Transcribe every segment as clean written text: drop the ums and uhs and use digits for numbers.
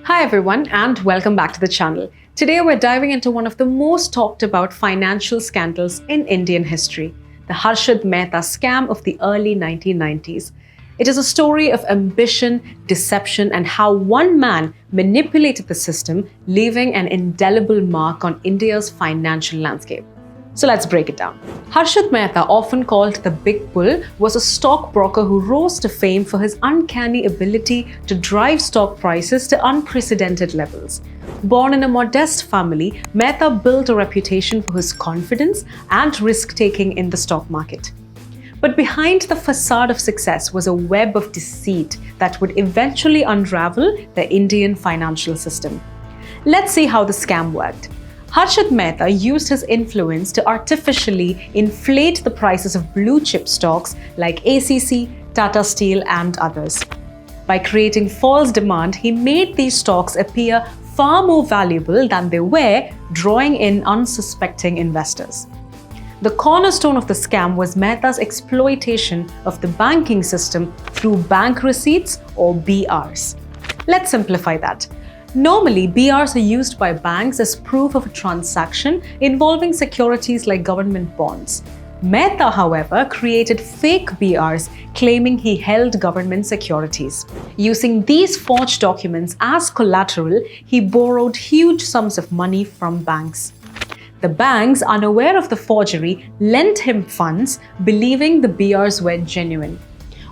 Hi everyone and welcome back to the channel. Today we're diving into one of the most talked about financial scandals in Indian history, the Harshad Mehta scam of the early 1990s. It is a story of ambition, deception and how one man manipulated the system, leaving an indelible mark on India's financial landscape. So let's break it down. Harshad Mehta, often called the Big Bull, was a stockbroker who rose to fame for his uncanny ability to drive stock prices to unprecedented levels. Born in a modest family, Mehta built a reputation for his confidence and risk-taking in the stock market. But behind the facade of success was a web of deceit that would eventually unravel the Indian financial system. Let's see how the scam worked. Harshad Mehta used his influence to artificially inflate the prices of blue-chip stocks like ACC, Tata Steel and others. By creating false demand, he made these stocks appear far more valuable than they were, drawing in unsuspecting investors. The cornerstone of the scam was Mehta's exploitation of the banking system through bank receipts or BRs. Let's simplify that. Normally, BRs are used by banks as proof of a transaction involving securities like government bonds. Mehta, however, created fake BRs claiming he held government securities. Using these forged documents as collateral, he borrowed huge sums of money from banks. The banks, unaware of the forgery, lent him funds, believing the BRs were genuine.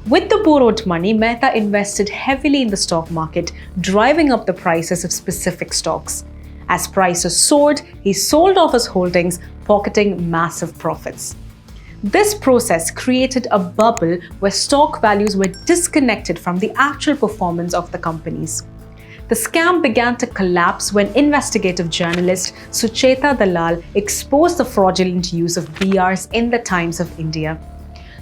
With the borrowed money, Mehta invested heavily in the stock market, driving up the prices of specific stocks. As prices soared, he sold off his holdings, pocketing massive profits. This process created a bubble where stock values were disconnected from the actual performance of the companies. The scam began to collapse when investigative journalist Sucheta Dalal exposed the fraudulent use of BRs in the Times of India.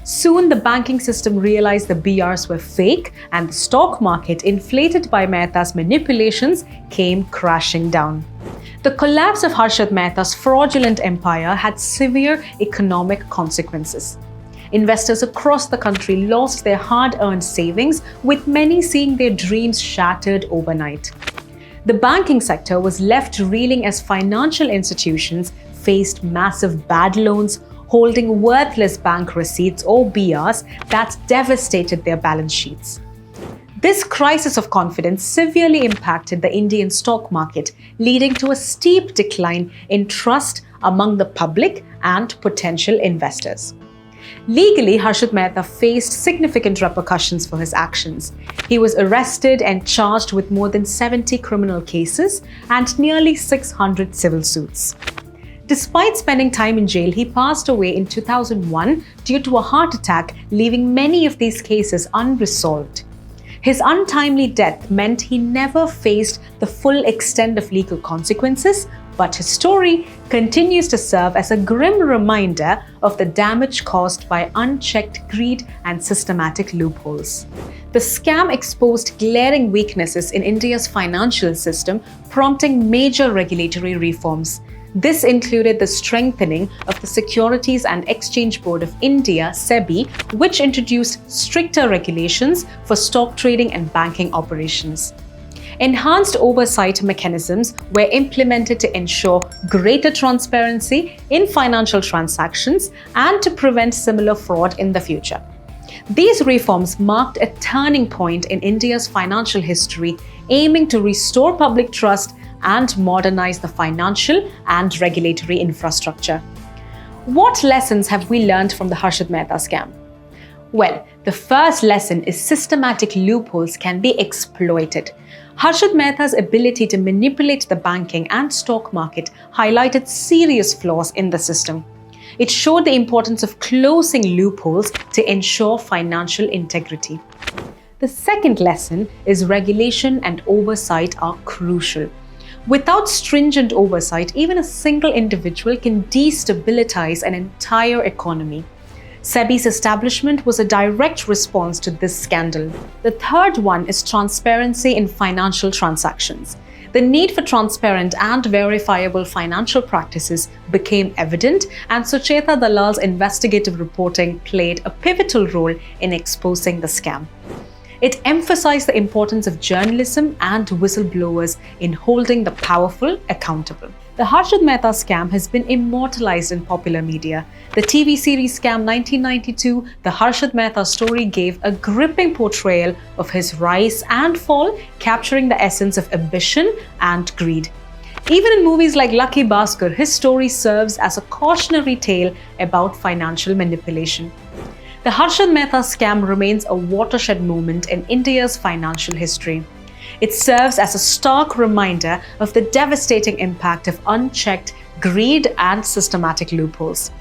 Soon, the banking system realized the BRs were fake and the stock market, inflated by Mehta's manipulations, came crashing down. The collapse of Harshad Mehta's fraudulent empire had severe economic consequences. Investors across the country lost their hard-earned savings, with many seeing their dreams shattered overnight. The banking sector was left reeling as financial institutions faced massive bad loans, holding worthless bank receipts or BRs that devastated their balance sheets. This crisis of confidence severely impacted the Indian stock market, leading to a steep decline in trust among the public and potential investors. Legally, Harshad Mehta faced significant repercussions for his actions. He was arrested and charged with more than 70 criminal cases and nearly 600 civil suits. Despite spending time in jail, he passed away in 2001 due to a heart attack, leaving many of these cases unresolved. His untimely death meant he never faced the full extent of legal consequences, but his story continues to serve as a grim reminder of the damage caused by unchecked greed and systematic loopholes. The scam exposed glaring weaknesses in India's financial system, prompting major regulatory reforms. This included the strengthening of the Securities and Exchange Board of India (SEBI), which introduced stricter regulations for stock trading and banking operations. Enhanced oversight mechanisms were implemented to ensure greater transparency in financial transactions and to prevent similar fraud in the future. These reforms marked a turning point in India's financial history, aiming to restore public trust and modernize the financial and regulatory infrastructure. What lessons have we learned from the Harshad Mehta scam? Well, the first lesson is systematic loopholes can be exploited. Harshad Mehta's ability to manipulate the banking and stock market highlighted serious flaws in the system. It showed the importance of closing loopholes to ensure financial integrity. The second lesson is regulation and oversight are crucial. Without stringent oversight, even a single individual can destabilize an entire economy. SEBI's establishment was a direct response to this scandal. The third one is transparency in financial transactions. The need for transparent and verifiable financial practices became evident, and Sucheta Dalal's investigative reporting played a pivotal role in exposing the scam. It emphasized the importance of journalism and whistleblowers in holding the powerful accountable. The Harshad Mehta scam has been immortalized in popular media. The TV series Scam 1992, the Harshad Mehta story gave a gripping portrayal of his rise and fall, capturing the essence of ambition and greed. Even in movies like Lucky Bhaskar, his story serves as a cautionary tale about financial manipulation. The Harshad Mehta scam remains a watershed moment in India's financial history. It serves as a stark reminder of the devastating impact of unchecked greed and systematic loopholes.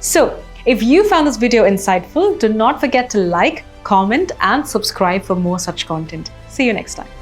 So, if you found this video insightful, do not forget to like, comment, and subscribe for more such content. See you next time.